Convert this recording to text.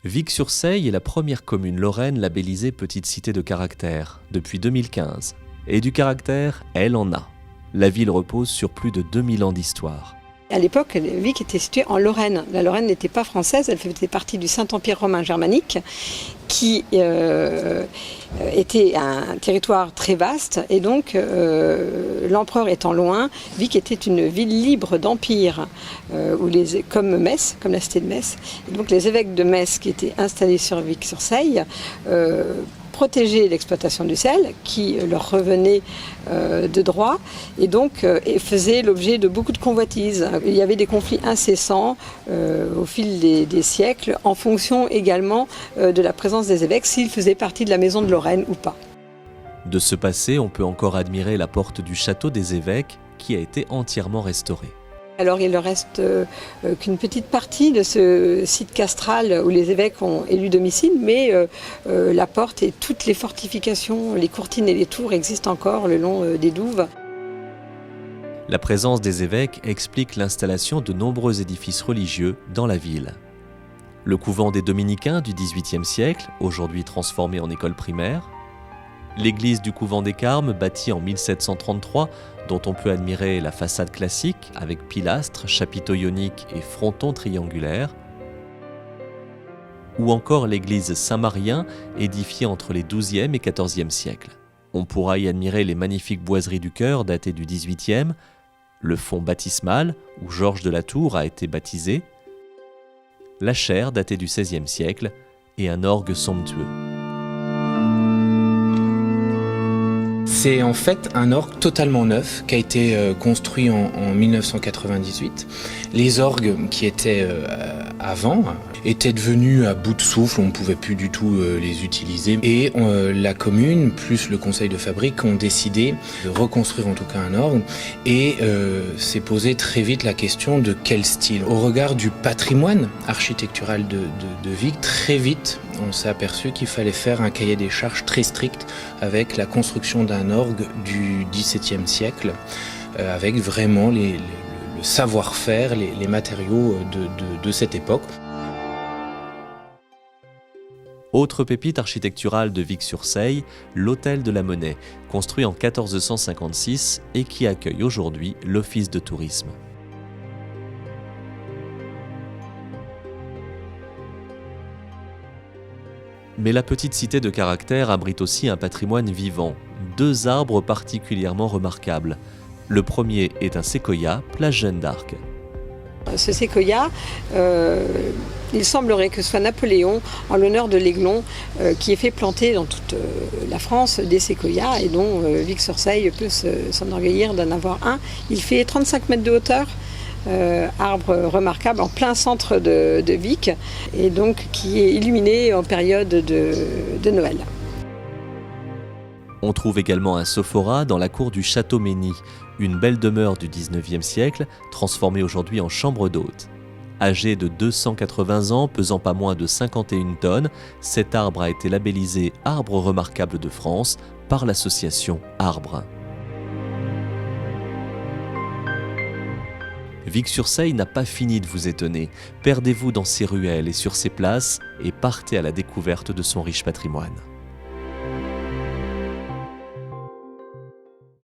Vic-sur-Seille est la première commune lorraine labellisée Petite Cité de Caractère, depuis 2015. Et du caractère, elle en a. La ville repose sur plus de 2000 ans d'histoire. À l'époque, Vic était située en Lorraine. La Lorraine n'était pas française, elle faisait partie du Saint-Empire romain germanique, qui était un territoire très vaste. Et donc, l'empereur étant loin, Vic était une ville libre d'empire, comme Metz, comme la cité de Metz. Et donc, les évêques de Metz qui étaient installés sur Vic-sur-Seille protéger l'exploitation du sel qui leur revenait de droit et donc faisait l'objet de beaucoup de convoitises. Il y avait des conflits incessants au fil des siècles en fonction également de la présence des évêques, s'ils faisaient partie de la maison de Lorraine ou pas. De ce passé, on peut encore admirer la porte du château des évêques qui a été entièrement restaurée. Alors il ne reste qu'une petite partie de ce site castral où les évêques ont élu domicile, mais la porte et toutes les fortifications, les courtines et les tours existent encore le long des douves. La présence des évêques explique l'installation de nombreux édifices religieux dans la ville. Le couvent des Dominicains du XVIIIe siècle, aujourd'hui transformé en école primaire. L'église du couvent des Carmes, bâtie en 1733, dont on peut admirer la façade classique avec pilastres, chapiteaux ioniques et frontons triangulaires. Ou encore l'église Saint-Marien, édifiée entre les XIIe et XIVe siècles. On pourra y admirer les magnifiques boiseries du chœur datées du XVIIIe, le fond baptismal, où Georges de la Tour a été baptisé, la chaire datée du XVIe siècle et un orgue somptueux. C'est en fait un orgue totalement neuf qui a été construit en 1998. Les orgues qui étaient avant étaient devenus à bout de souffle, on ne pouvait plus du tout les utiliser. Et la commune, plus le conseil de fabrique, ont décidé de reconstruire en tout cas un orgue. Et s'est posé très vite la question de quel style. Au regard du patrimoine architectural de Vic, très vite, on s'est aperçu qu'il fallait faire un cahier des charges très strict avec la construction d'un orgue du XVIIe siècle, avec vraiment le savoir-faire, les matériaux de cette époque. Autre pépite architecturale de Vic-sur-Seille, l'Hôtel de la Monnaie, construit en 1456 et qui accueille aujourd'hui l'Office de tourisme. Mais la petite cité de Caractère abrite aussi un patrimoine vivant, 2 arbres particulièrement remarquables. Le premier est un séquoia, place Jeanne d'Arc. Ce séquoia, il semblerait que ce soit Napoléon, en l'honneur de l'Aiglon, qui ait fait planter dans toute la France des séquoias et dont Vic-sur-Seille peut s'enorgueillir d'en avoir un. Il fait 35 mètres de hauteur. Arbre remarquable en plein centre de Vic et donc qui est illuminé en période de Noël. On trouve également un sophora dans la cour du Château Mény, une belle demeure du XIXe siècle transformée aujourd'hui en chambre d'hôte. Âgé de 280 ans, pesant pas moins de 51 tonnes, cet arbre a été labellisé Arbre remarquable de France par l'association Arbre. Vic-sur-Seille n'a pas fini de vous étonner. Perdez-vous dans ses ruelles et sur ses places et partez à la découverte de son riche patrimoine.